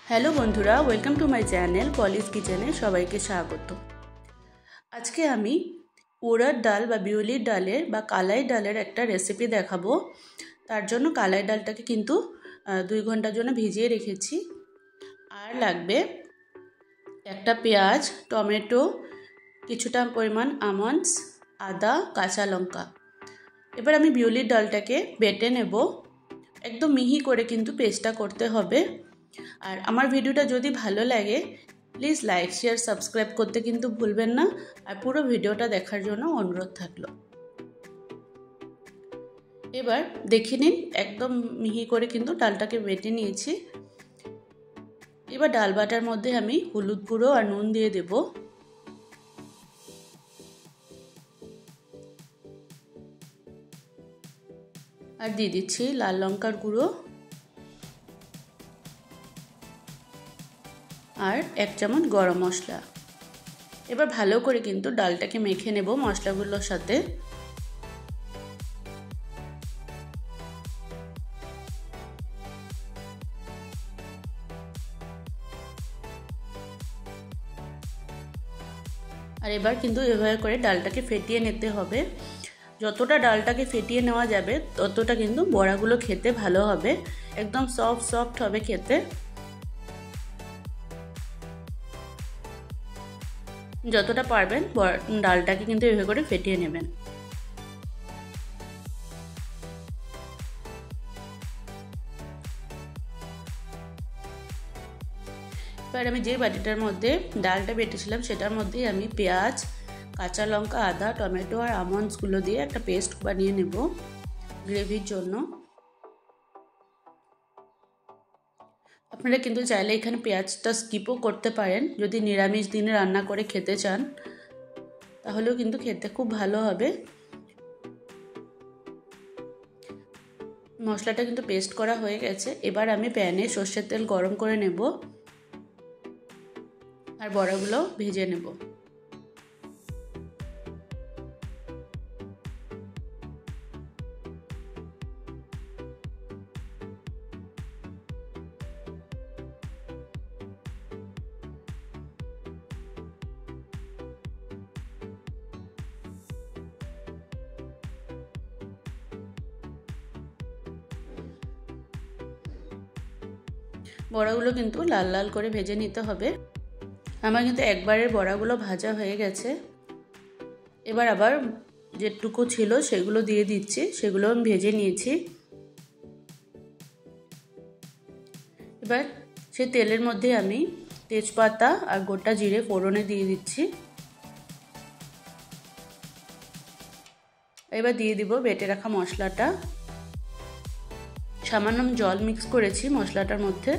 Hello বন্ধুরা, welcome to my channel পলিস কিচেনে সবাইকে স্বাগত। আজকে আমি উড়দ ডাল বা বিউলির ডালের বা কালাই ডালের একটা রেসিপি দেখাবো। তার জন্য কালাই ডালটাকে কিন্তু 2 ঘন্টার জন্য ভিজিয়ে রেখেছি। আর লাগবে একটা পেঁয়াজ, টমেটো, কিছুটা পরিমাণ আমন্ডস, আদা, কাঁচা লঙ্কা। এবার আমি বিউলির ডালটাকে বেটে নেব। একদম মিহি করে কিন্তু পেস্টটা করতে হবে। আর আমার ভিডিওটা যদি ভালো লাগে প্লিজ লাইক, শেয়ার, সাবস্ক্রাইব করতে কিন্তু ভুলবেন না। আর পুরো ভিডিওটা দেখার জন্য অনুরোধ থাকলো। এবার দেখে নিন, একদম মিহি করে কিন্তু ডালটাকে বেটে নিয়েছি। এবার ডাল বাটার মধ্যে আমি হলুদ গুঁড়ো আর নুন দিয়ে দেব। আর দিয়ে দিচ্ছি লাল লঙ্কার গুঁড়ো আর 1 চামচ গরম মশলা। এবার ভালো করে কিন্তু ডালটাকে মেখে নেব মশলাগুলোর সাথে। আর এবার কিন্তু এভাবে করে ডালটাকে ফেটিয়ে নিতে হবে। যতটা ডালটাকে ফেটিয়ে নেওয়া যাবে ততটা কিন্তু বড়াগুলো খেতে ভালো হবে, একদম সফট হবে খেতে। যতটা পারবেন ডালটাকে কিন্তু এভাবে করে ফেটিয়ে নেবেন। এবার আমি যে বাটিটার মধ্যে ডালটা বেটেছিলাম সেটার মধ্যেই আমি পেঁয়াজ, কাঁচা লঙ্কা, আদা, টমেটো আর আমন্ডসগুলো দিয়ে একটা পেস্ট বানিয়ে নেব গ্রেভির জন্য। আপনারা কিন্তু চাইলে এখানে পেঁয়াজটা স্কিপও করতে পারেন যদি নিরামিষ দিনে রান্না করে খেতে চান, তাহলেও কিন্তু খেতে খুব ভালো হবে। মশলাটা কিন্তু পেস্ট করা হয়ে গেছে। এবার আমি প্যানে সর্ষের তেল গরম করে নেব আর বড়াগুলো ভেজে নেব। বড়াগুলো কিন্তু লাল লাল করে ভেজে নিতে হবে। আমার কিন্তু একবারের বড়াগুলো ভাজা হয়ে গেছে। এবার আবার যেটুকু ছিল সেগুলো দিয়ে দিচ্ছি, সেগুলো আমি ভেজে নিয়েছি। এবার সেই তেলের মধ্যে আমি তেজপাতা আর গোটা জিরে ফোড়নে দিয়ে দিচ্ছি। এবার দিয়ে দিব বেটে রাখা মশলাটা। সামান্য জল মিক্স করেছি মশলাটার মধ্যে।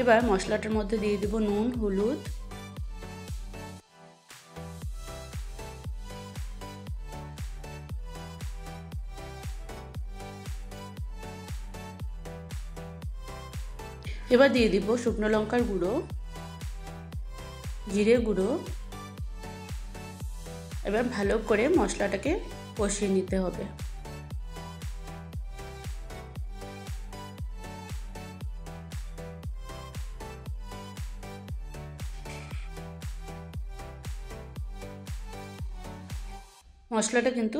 এবার মশলাটার মধ্যে দিয়ে দিব নুন, হলুদ, এবার দিয়ে দিব শুকনো লঙ্কার গুঁড়ো, জিরে গুঁড়ো। এবার ভালো করে মশলাটাকে কষিয়ে নিতে হবে। মশলাটা কিন্তু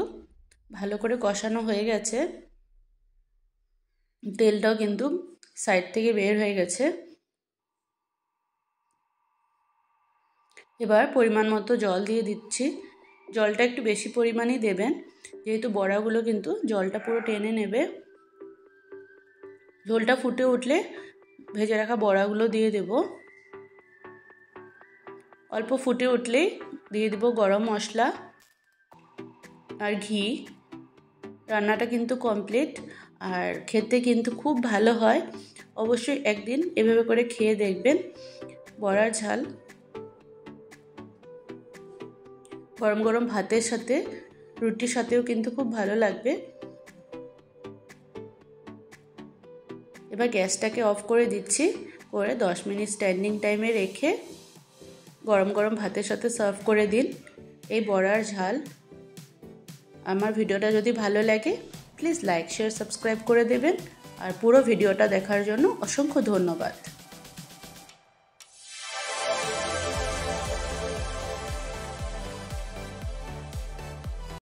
ভালো করে কষানো হয়ে গেছে, তেলটাও কিন্তু সাইড থেকে বের হয়ে গেছে। এবার পরিমাণ মতো জল দিয়ে দিচ্ছি। জলটা একটু বেশি পরিমাণেই দেবেন, যেহেতু বড়াগুলো কিন্তু জলটা পুরো টেনে নেবে। ঝোলটা ফুটে উঠলে ভেজে রাখা বড়াগুলো দিয়ে দেব। অল্প ফুটে উঠলেই দিয়ে দেব গরম মশলা আর ঘি। রান্নাটা কিন্তু কমপ্লিট আর খেতে কিন্তু খুব ভালো হয়। অবশ্যই একদিন এভাবে করে খেয়ে দেখবেন। বড়ার ঝাল গরম গরম ভাতের সাথে, রুটির সাথেও কিন্তু খুব ভালো লাগবে। এবার গ্যাসটাকে অফ করে দিচ্ছি, করে 10 মিনিট স্ট্যান্ডিং টাইমে রেখে গরম গরম ভাতের সাথে সার্ভ করে দিন এই বড়ার ঝাল। আমার ভিডিওটা যদি ভালো লাগে প্লিজ লাইক শেয়ার সাবস্ক্রাইব করে দেবেন আর পুরো ভিডিওটা দেখার জন্য অসংখ্য ধন্যবাদ।